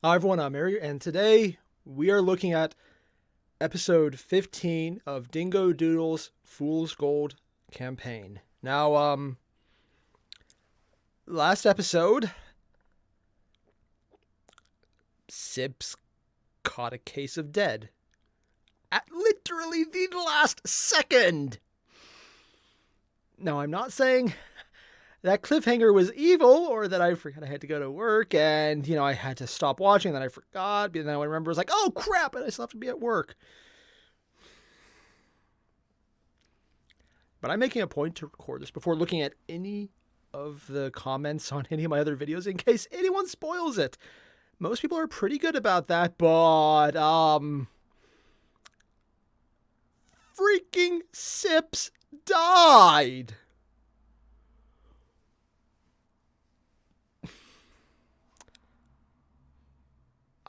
Hi everyone, I'm Airier, and today we are looking at episode 15 of Dingo Doodles' Fool's Gold campaign. Now, last episode, Sips caught a case of dead. At literally the last second! Now, I'm not saying that cliffhanger was evil, or that I forgot I had to go to work, and, I had to stop watching, and then I forgot, but then I remember, I was like, oh crap, and I still have to be at work. But I'm making a point to record this before looking at any of the comments on any of my other videos, in case anyone spoils it. Most people are pretty good about that, but, freaking Sips died!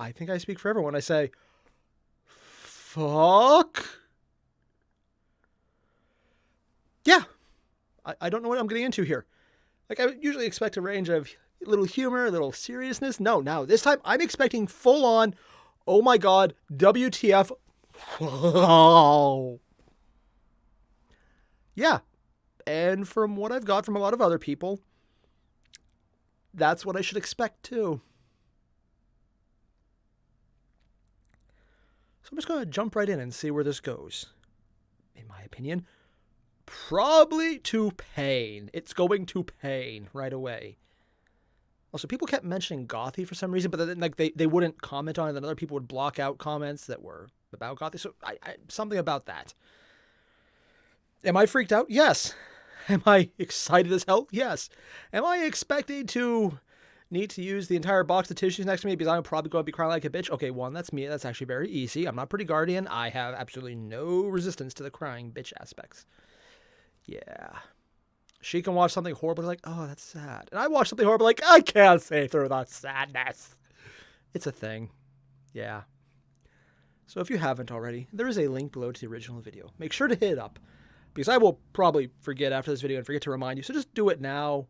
I think I speak for everyone when I say, fuck. Yeah. I don't know what I'm getting into here. Like, I usually expect a range of a little humor, a little seriousness. No, now, this time I'm expecting full on, oh my god, WTF. Yeah. And from what I've got from a lot of other people, that's what I should expect too. So I'm just going to jump right in and see where this goes. In my opinion, probably to pain. It's going to pain right away. Also, people kept mentioning Gothy for some reason, but then they wouldn't comment on it, and other people would block out comments that were about Gothy. So something about that. Am I freaked out? Yes. Am I excited as hell? Yes. Am I expecting to need to use the entire box of tissues next to me because I'm probably going to be crying like a bitch? Okay, one, that's me. That's actually very easy. I'm not pretty guardian. I have absolutely no resistance to the crying bitch aspects. Yeah. She can watch something horrible like, oh, that's sad. And I watch something horrible like, I can't say through the sadness. It's a thing. Yeah. So if you haven't already, there is a link below to the original video. Make sure to hit it up because I will probably forget after this video and forget to remind you. So just do it now.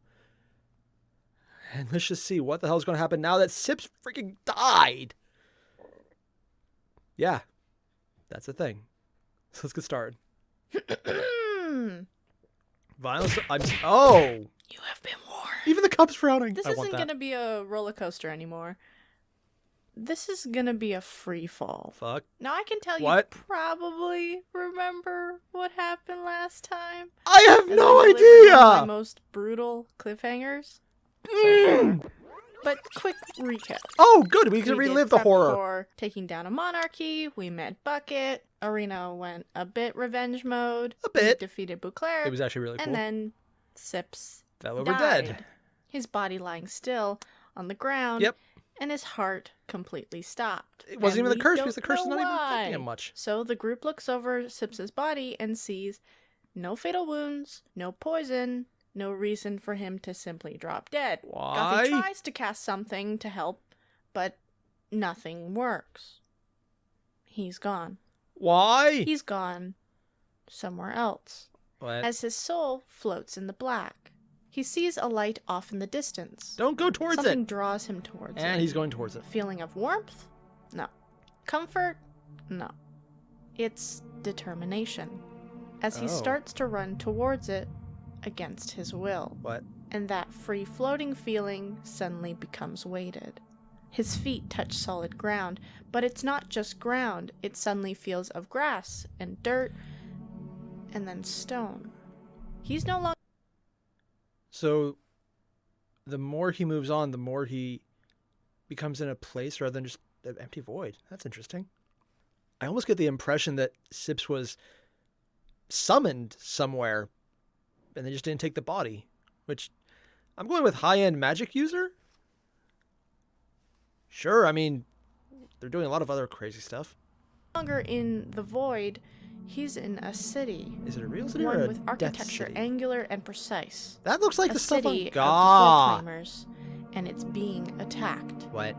And let's just see what the hell is going to happen now that Sips freaking died. Yeah, that's the thing. So let's get started. Violence. Oh! You have been warned. Even the cup's frowning. This isn't going to be a roller coaster anymore. This is going to be a free fall. Fuck. Now I can tell What? you probably remember what happened last time. I have no One of my idea! most brutal cliffhangers. So far. But quick recap. Oh, good. We can We relive did the prep horror. For taking down a monarchy. We met Bucket. Arena went a bit revenge mode. A bit. We defeated Beauclair. It was actually really cool. And then Sips Fell over died. dead. His body lying still on the ground. Yep. And his heart completely stopped. It wasn't And even the we curse don't because the curse is know not even why. affecting him much. So the group looks over Sips's body and sees no fatal wounds, no poison, no reason for him to simply drop dead. Why? Gothy tries to cast something to help, but nothing works. He's gone. Why? He's gone somewhere else. What? As his soul floats in the black, he sees a light off in the distance. Don't go towards Something it. draws him towards it. And he's going towards it. Feeling of warmth? No. Comfort? No. It's determination. As he Oh. starts to run towards it against his will. What? And that free floating feeling suddenly becomes weighted. His feet touch solid ground, but it's not just ground. It suddenly feels of grass and dirt and then stone. He's no longer... So, the more he moves on, the more he becomes in a place rather than just an empty void. That's interesting. I almost get the impression that Sips was summoned somewhere and they just didn't take the body, which I'm going with high-end magic user. Sure, I mean, they're doing a lot of other crazy stuff. longer in the void. He's in a city. Is it a real city or One a with death architecture city? angular and precise. That looks like A the stuff city on of the God. Flame Claimers, and it's being attacked. What?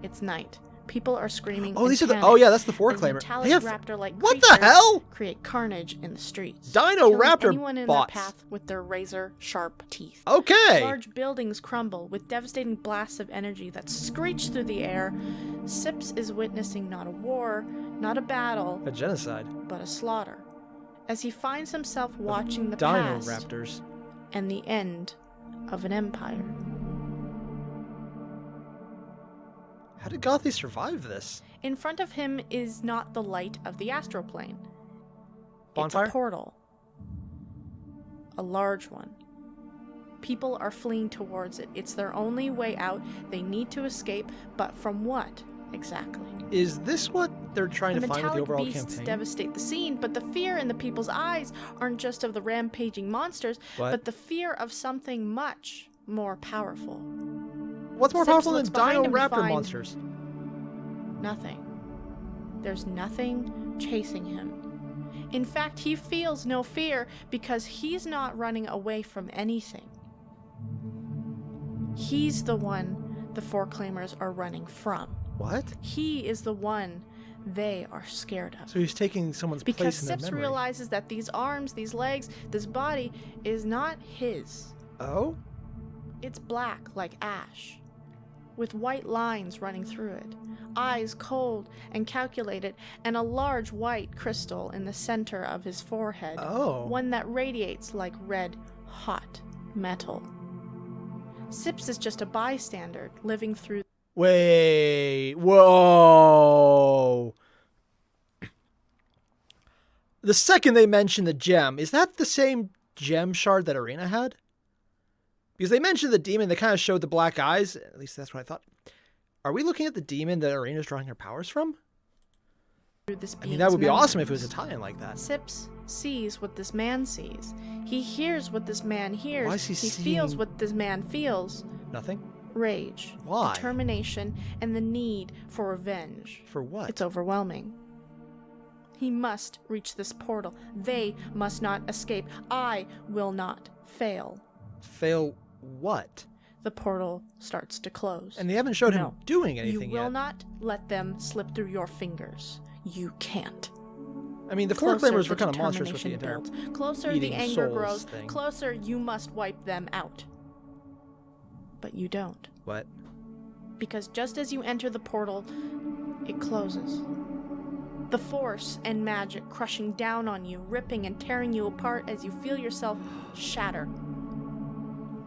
It's night. People are screaming. Oh, in these are the. panic Oh, yeah, that's the four as claimer. metallic They have. raptor-like What the creatures hell? create carnage in the streets. Dino killing raptor anyone in bots. their path with their razor-sharp teeth. Okay. Large buildings crumble with devastating blasts of energy that screech through the air. Sips is witnessing not a war, not a battle, A genocide. but a slaughter. As he finds himself watching the Dino past raptors. and the end of an empire. How did Gothy survive this? In front of him is not the light of the astral plane. Bonfire? It's a portal. A large one. People are fleeing towards it. It's their only way out. They need to escape, but from what exactly? Is this what they're trying The to find with the metallic overall beasts campaign? devastate the scene, but the fear in the people's eyes aren't just of the rampaging monsters, What? but the fear of something much more powerful. What's more Sips powerful than looks behind Dino him to raptor find- monsters? Nothing. There's nothing chasing him. In fact, he feels no fear because he's not running away from anything. He's the one the four claimers are running from. What? He is the one they are scared of. So he's taking someone's Because place in their Sips memory. realizes that these arms, these legs, this body is not his. Oh? It's black like ash, with white lines running through it, eyes cold and calculated, and a large white crystal in the center of his forehead, Oh. one that radiates like red, hot metal. Sips is just a bystander living through. Wait. Whoa. The second they mention the gem, is that the same gem shard that Arena had? Because they mentioned the demon, they kind of showed the black eyes. At least that's what I thought. Are we looking at the demon that Arena's drawing her powers from? This I mean, that would be being's awesome if it was memories. Italian like that. Sips sees what this man sees. He hears what this man hears. Why is he feels seeing- what this man feels. Nothing? Rage, Why? determination, and the need for revenge. For what? It's overwhelming. He must reach this portal. They must not escape. I will not fail. Fail what? The portal starts to close. And they haven't showed him No, doing anything you will yet. not let them slip through your fingers. You can't. I mean, the four Closer, claimers were the kind of monstrous with the determination entire... builds. Closer, eating the anger souls grows. thing. Closer, you must wipe them out. But you don't. What? Because just as you enter the portal, it closes. The force and magic crushing down on you, ripping and tearing you apart as you feel yourself shatter,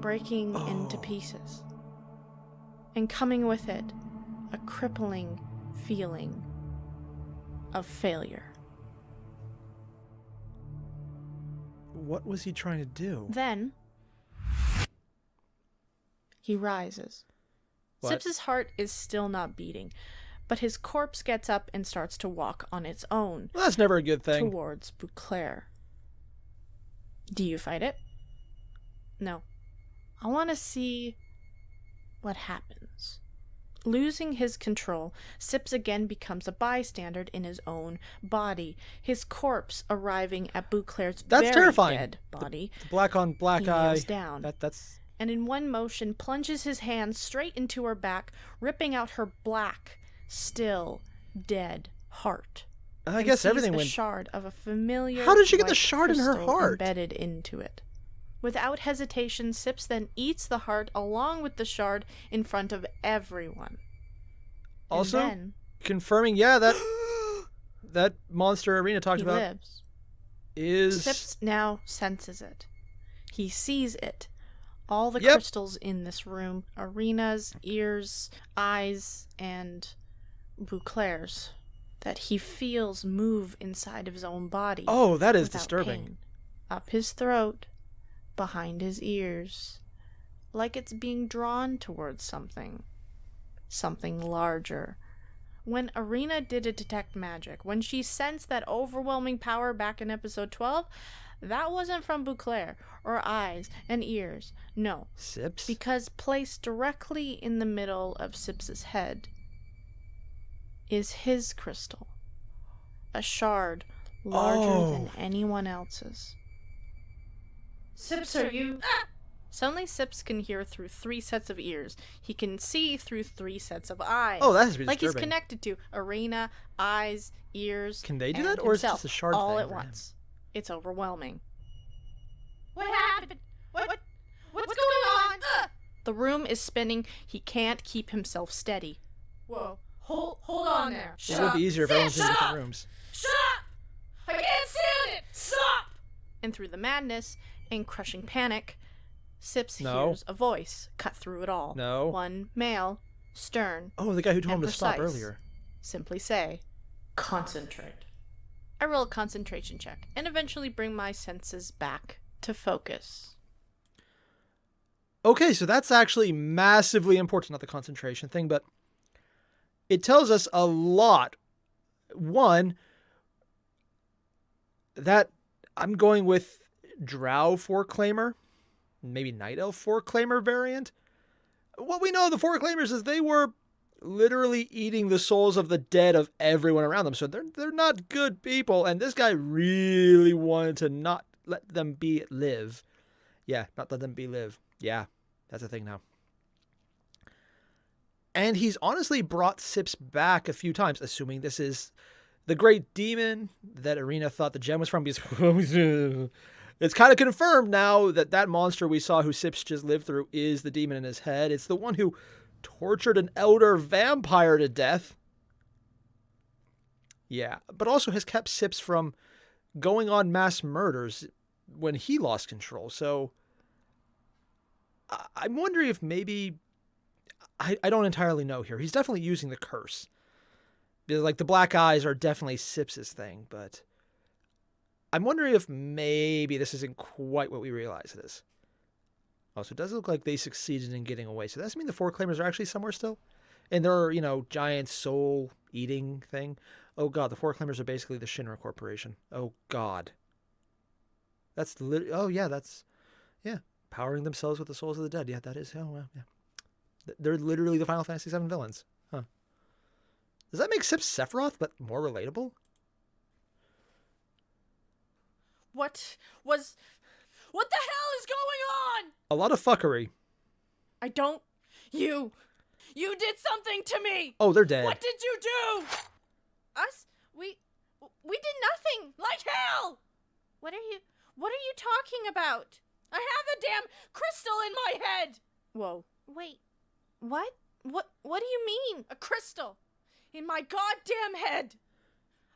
breaking into pieces. And coming with it, a crippling feeling of failure. What was he trying to do? Then, he rises. What? Sips's heart is still not beating, but his corpse gets up and starts to walk on its own Well, that's never a good thing. towards Beauclair. Do you fight it? No. I want to see what happens. Losing his control, Sips again becomes a bystander in his own body, his corpse arriving at Beauclair's That's very terrifying. dead body. The black on black He eye. kneels down. That's... And in one motion plunges his hand straight into her back, ripping out her black, still dead heart. I and guess sees everything a went... shard of a familiar How did she get the white shard in her crystal heart? embedded into it. Without hesitation, Sips then eats the heart along with the shard in front of everyone. And Also, then confirming, yeah, that that monster Arena talked he about lives. is... Sips now senses it. He sees it. All the Yep. crystals in this room, Arena's, ears, eyes, and Beauclair's, that he feels move inside of his own body. Oh, that is without disturbing. pain. Up his throat, behind his ears, like it's being drawn towards something. Something larger. When Arena did a detect magic, when she sensed that overwhelming power back in episode 12, that wasn't from Beauclair or eyes and ears. No, Sips? because placed directly in the middle of Sips's head is his crystal. A shard larger than anyone else's. Sips, are you... Suddenly, Sips can hear through 3 sets of ears. He can see through 3 sets of eyes. Oh, that has to be like disturbing. he's connected to Arena, eyes, ears, Can they do and that, or is it himself, just a shard all thing at for him? once. It's overwhelming. What happened? What's going on? The room is spinning. He can't keep himself steady. Whoa! Hold on there. It would be easier if everyone's in different rooms. Stop! I can't stand it! Stop! And through the madness and crushing panic, Sips hears a voice cut through it all. No. One male, stern. Oh, the guy who told him to stop precise. earlier. Simply say, concentrate. I roll a concentration check and eventually bring my senses back to focus. Okay, so that's actually massively important, not the concentration thing, but it tells us a lot. One, that I'm going with Drow Foreclaimer, maybe Night Elf Foreclaimer variant. What we know of the Foreclaimers is they were literally eating the souls of the dead of everyone around them, so they're not good people, and this guy really wanted to not let them live. Yeah, not let them live. Yeah, that's a thing now. And he's honestly brought Sips back a few times, assuming this is the great demon that Arena thought the gem was from. Because it's kind of confirmed now that monster we saw who Sips just lived through is the demon in his head. It's the one who tortured an elder vampire to death. Yeah, but also has kept Sips from going on mass murders when he lost control. So I'm wondering if maybe... I don't entirely know here. He's definitely using the curse. Like, the black eyes are definitely Sips's thing, but I'm wondering if maybe this isn't quite what we realize it is. Also, it does look like they succeeded in getting away. So does that mean the Foreclaimers are actually somewhere still? And their, giant soul-eating thing? Oh, God, the Foreclaimers are basically the Shinra Corporation. Oh, God. That's literally... Oh, yeah, that's... Yeah, powering themselves with the souls of the dead. Yeah, that is... Oh, well, yeah. They're literally the Final Fantasy VII villains. Huh. Does that make Sips Sephiroth, but more relatable? What the hell is going on? A lot of fuckery. I don't... You did something to me! Oh, they're dead. What did you do? Us? We did nothing! Like hell! What are you talking about? I have a damn crystal in my head! Whoa. Wait. What? What do you mean? A crystal. In my goddamn head.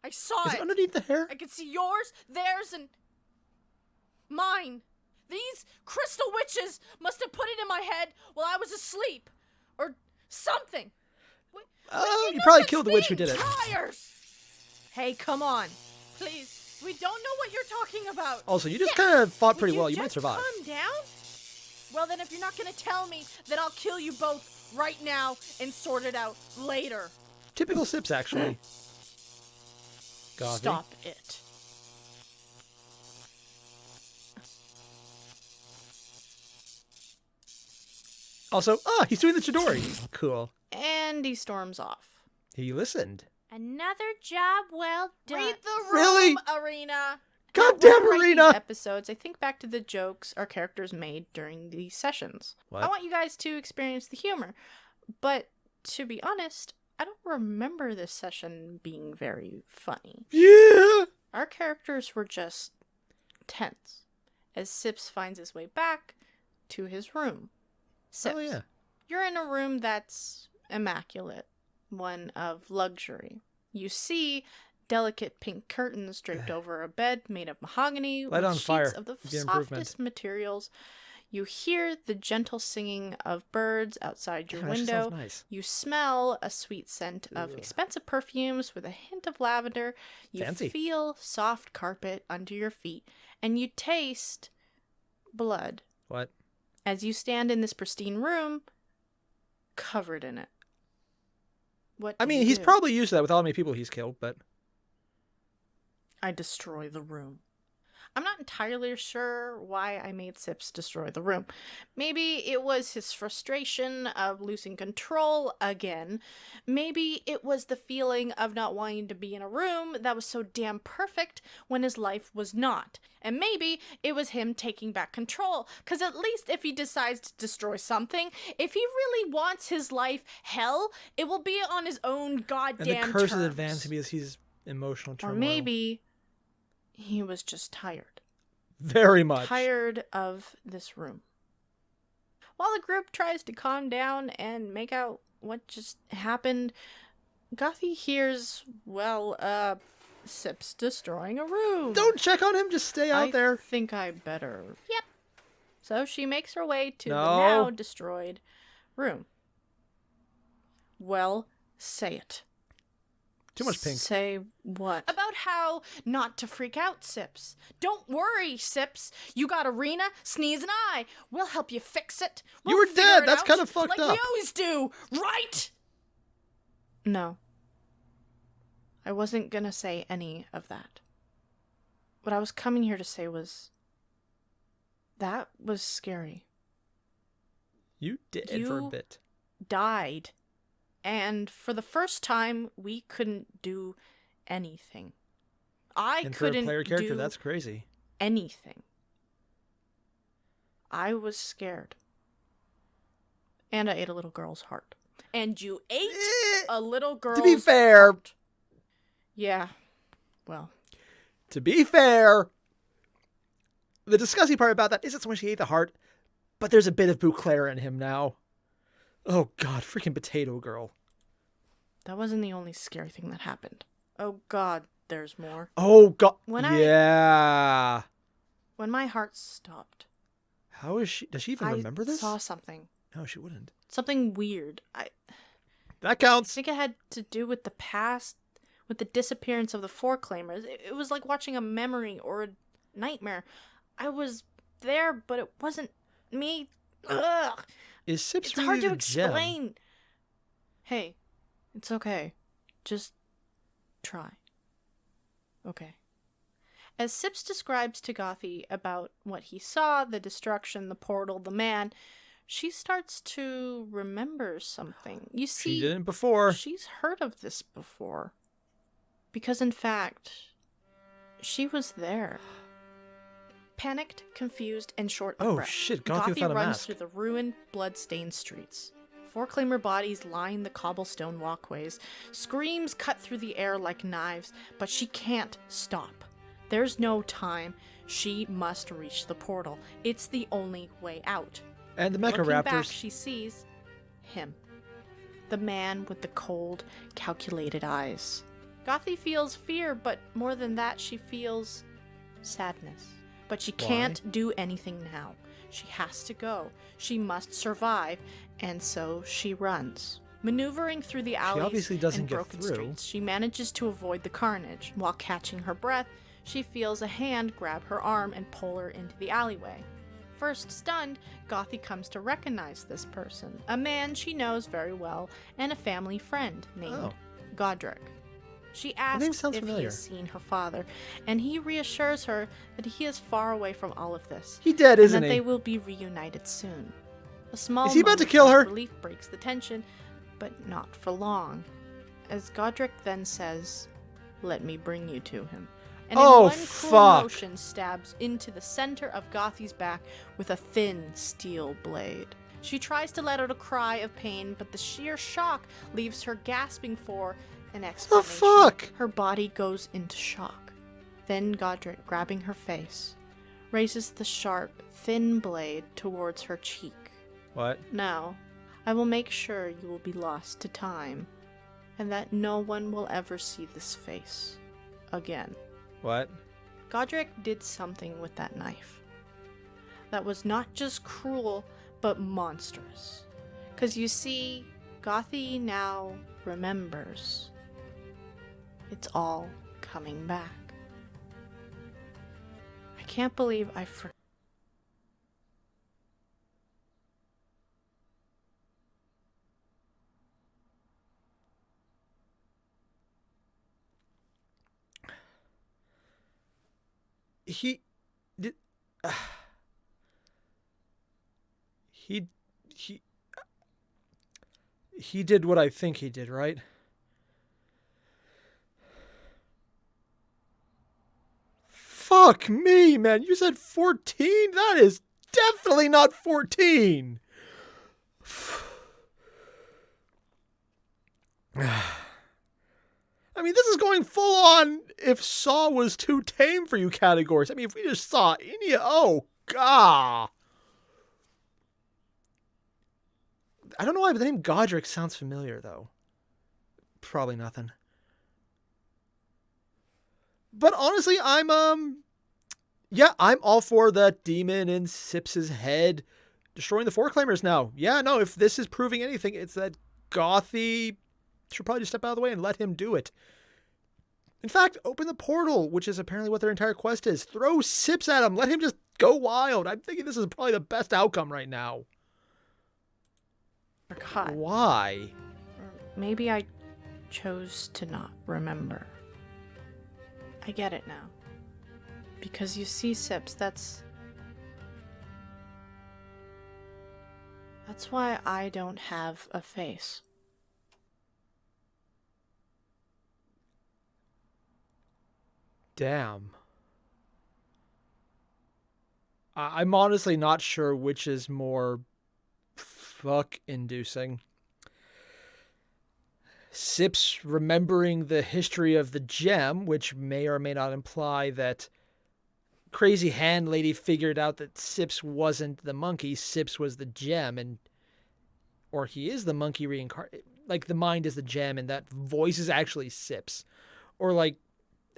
I saw Is it underneath the hair? I could see yours, theirs, and mine. These crystal witches must have put it in my head while I was asleep. Or something. Oh, you probably killed the witch who did it. Tires. Hey, come on. Please. We don't know what you're talking about. Also, you just kind of fought pretty Would well. You might just survive. Calm down? Well, then if you're not going to tell me, then I'll kill you both right now and sort it out later. Typical Sips, actually. Gothy. Stop it. Also, he's doing the Chidori. Oh, cool. And he storms off. He listened. Another job well done. Read the room, Really? Arena. Goddamn, When I write Arena! these episodes, I think back to the jokes our characters made during these sessions. What? I want you guys to experience the humor. But to be honest, I don't remember this session being very funny. Yeah! Our characters were just tense as Sips finds his way back to his room. Sips, Oh, yeah. you're in a room that's immaculate, one of luxury. You see delicate pink curtains draped over a bed made of mahogany Light with on sheets fire. of the Good improvement. softest materials. You hear the gentle singing of birds outside your Damn, that just window. sounds nice. You smell a sweet scent of expensive perfumes with a hint of lavender. You Fancy. feel soft carpet under your feet. And you taste blood What? as you stand in this pristine room covered in it. What I do mean, you he's do? probably used to that with how many people he's killed, but... I destroy the room. I'm not entirely sure why I made Sips destroy the room. Maybe it was his frustration of losing control again. Maybe it was the feeling of not wanting to be in a room that was so damn perfect when his life was not. And maybe it was him taking back control. Because at least if he decides to destroy something, if he really wants his life hell, it will be on his own goddamn terms. And the curse is advancing because he's emotional turmoil. Or maybe he was just tired. Very much. Tired of this room. While the group tries to calm down and make out what just happened, Gothy hears, Sips destroying a room. Don't check on him, just stay out there. I think I better. Yep. So she makes her way to the No. now destroyed room. Well, say it. Too much pink. Say what? About how not to freak out, Sips. Don't worry, Sips. You got Arena, Sneeze, and I. We'll help you fix it. You were figure dead. it That's out kind of fucked like up. we always do, right? No. I wasn't gonna say any of that. What I was coming here to say was... that was scary. You did You for a bit. died. And for the first time, we couldn't do anything. I And for a couldn't player character, do that's crazy. anything. I was scared. And I ate a little girl's heart. And you ate a little girl's To be fair, heart. Yeah. Well. To be fair, the disgusting part about that isn't so much he ate the heart, but there's a bit of Bouclair in him now. Oh god, freaking potato girl. That wasn't the only scary thing that happened. Oh god, there's more. Oh god. When my heart stopped. How is she? Does she even remember this? I saw something. No, she wouldn't. Something weird. That I counts. think it had to do with the past, with the disappearance of the Four Claimers. It was like watching a memory or a nightmare. I was there, but it wasn't me. Ugh. Is Sips It's really hard to the explain. gem? Hey, it's okay. Just try. Okay. As Sips describes to Gothy about what he saw, the destruction, the portal, the man, she starts to remember something. You see, She didn't before. she's heard of this before. Because in fact, she was there. Panicked, confused, and short of Oh breath, shit, Gothy Gothy without a runs mask. through the ruined, blood-stained streets. Four-claimer bodies line the cobblestone walkways. Screams cut through the air like knives, but she can't stop. There's no time. She must reach the portal. It's the only way out. And the Looking back, Mecharaptors. she sees him. The man with the cold, calculated eyes. Gothy feels fear, but more than that, she feels sadness. But she can't do anything now. She has to go. She must survive, and so she runs. Maneuvering through the alleys obviously doesn't and get broken through. streets, she manages to avoid the carnage. While catching her breath, she feels a hand grab her arm and pull her into the alleyway. First stunned, Gothy comes to recognize this person, a man she knows very well and a family friend named Godric. She name asks sounds if he familiar. has seen her father, and he reassures her that he is far away from all of this. He dead, isn't and that he? they will be reunited soon. A small Is he about to moment kill of her? relief breaks the tension, but not for long. As Godric then says, "Let me bring you to him." And in one cruel motion stabs into the center of Gothy's back with a thin steel blade. She tries to let out a cry of pain, but the sheer shock leaves her gasping for an explanation. The fuck? Her body goes into shock. Then Godric, grabbing her face, raises the sharp, thin blade towards her cheek. What? Now, I will make sure you will be lost to time, and that no one will ever see this face again. What? Godric did something with that knife that was not just cruel, but monstrous. 'Cause you see, Gothy now remembers. It's all coming back. I can't believe I forgot. he he he did what I think he did, right? Fuck me, man. You said 14? That is definitely not 14. I mean, this is going full on if Saw was too tame for you categories. I mean, if we just saw India, oh, God. I don't know why, but the name Godric sounds familiar, though. Probably nothing. But honestly, I'm all for the demon in Sips's head destroying the Four Claimers now. Yeah, no, if this is proving anything, it's that Gothy should probably just step out of the way and let him do it. In fact, open the portal, which is apparently what their entire quest is. Throw Sips at him. Let him just go wild. I'm thinking this is probably the best outcome right now. Forgot. Why? Maybe I chose to not remember. I get it now. Because you see, Sips, that's why I don't have a face. Damn. I'm honestly not sure which is more fuck-inducing. Sips remembering the history of the gem, which may or may not imply that crazy hand lady figured out that Sips wasn't the monkey, Sips was the gem, or he is the monkey reincarnated. Like, the mind is the gem, and that voice is actually Sips. Or, like,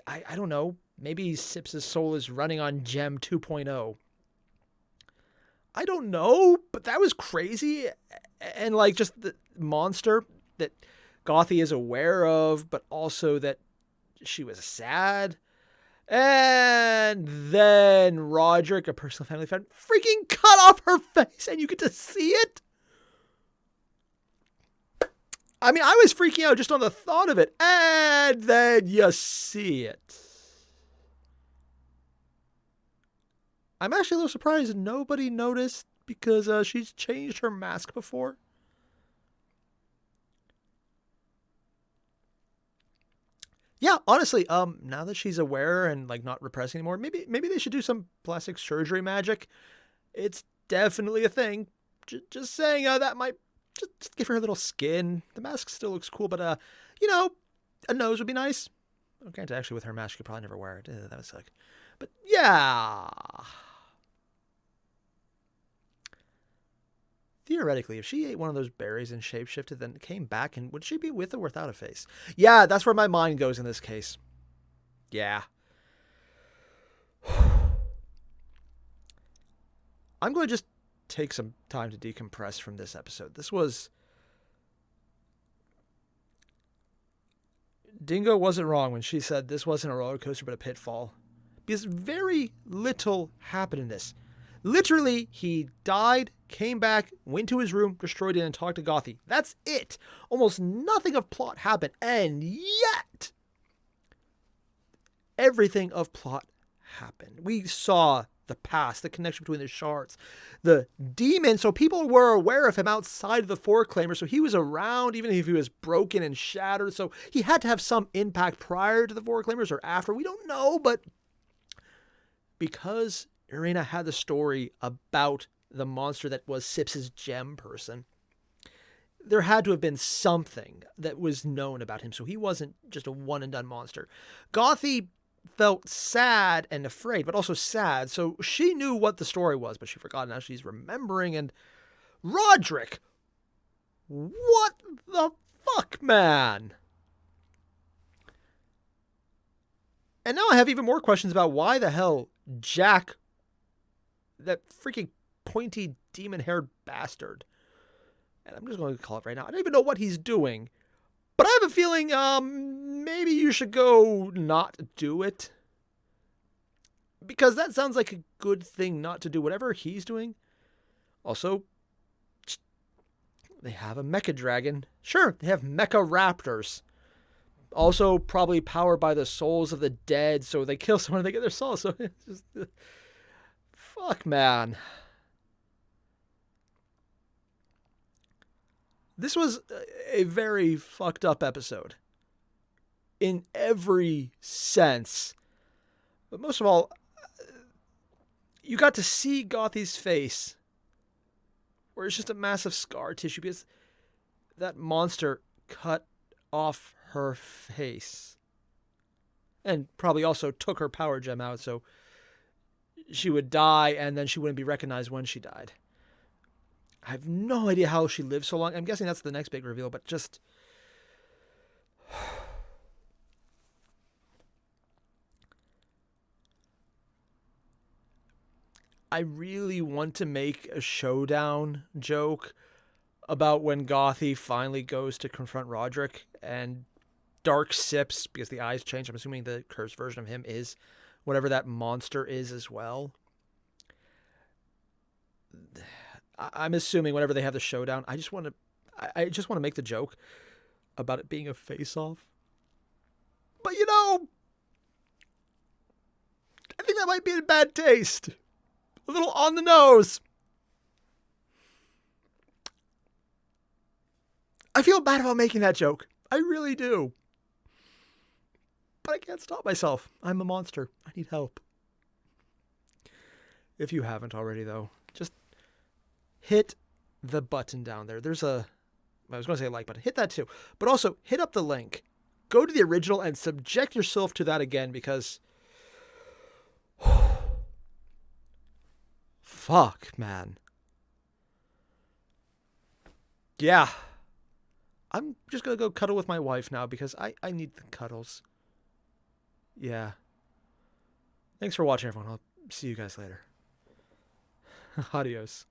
I don't know, maybe Sips's soul is running on Gem 2.0. I don't know, but that was crazy. And, like, just the monster that Gothy is aware of, but also that she was sad. And then Roderick, a personal family friend, freaking cut off her face, and you get to see it. I mean, I was freaking out just on the thought of it, and then you see it. I'm actually a little surprised nobody noticed because she's changed her mask before. Yeah, honestly, now that she's aware and like not repressing anymore, maybe they should do some plastic surgery magic. It's definitely a thing. Just saying, that might just give her a little skin. The mask still looks cool, but a nose would be nice. Okay, actually, with her mask, she could probably never wear it. That would suck. But yeah. Theoretically, if she ate one of those berries and shapeshifted, then came back, and would she be with or without a face? Yeah, that's where my mind goes in this case. Yeah. I'm going to just take some time to decompress from this episode. This was... Dingo wasn't wrong when she said this wasn't a roller coaster but a pitfall. Because very little happened in this. Literally, he died, came back, went to his room, destroyed it, and talked to Gothy. That's it. Almost nothing of plot happened. And yet, everything of plot happened. We saw the past, the connection between the shards, the demon. So people were aware of him outside of the Four Claimers. So he was around, even if he was broken and shattered. So he had to have some impact prior to the Four Claimers or after. We don't know, but because Irina had the story about the monster that was Sips's gem person, there had to have been something that was known about him. So he wasn't just a one and done monster. Gothy felt sad and afraid, but also sad. So she knew what the story was, but she forgot. Now she's remembering. And Roderick, what the fuck, man? And now I have even more questions about why the hell Jack, that freaking pointy demon-haired bastard, and I'm just going to call it right now, I don't even know what he's doing, but I have a feeling maybe you should go not do it. Because that sounds like a good thing not to do, whatever he's doing. Also, they have a mecha dragon. Sure, they have mecha raptors. Also, probably powered by the souls of the dead, so they kill someone and they get their soul. So it's just... Fuck, man. This was a very fucked up episode. In every sense. But most of all, you got to see Gothy's face, where it's just a massive scar tissue because that monster cut off her face. And probably also took her power gem out, so she would die and then she wouldn't be recognized when she died. I have no idea how she lived so long. I'm guessing that's the next big reveal, but just... I really want to make a showdown joke about when Gothy finally goes to confront Roderick and Dark sips because the eyes change. I'm assuming the cursed version of him is whatever that monster is as well. I'm assuming whenever they have the showdown, I just want to make the joke about it being a face-off. But I think that might be in bad taste. A little on the nose. I feel bad about making that joke. I really do. But I can't stop myself. I'm a monster. I need help. If you haven't already, though, just hit the button down there. I was going to say a like button. Hit that too. But also, hit up the link. Go to the original and subject yourself to that again because... Fuck, man. Yeah. I'm just going to go cuddle with my wife now because I need the cuddles. Yeah. Thanks for watching, everyone. I'll see you guys later. Adios.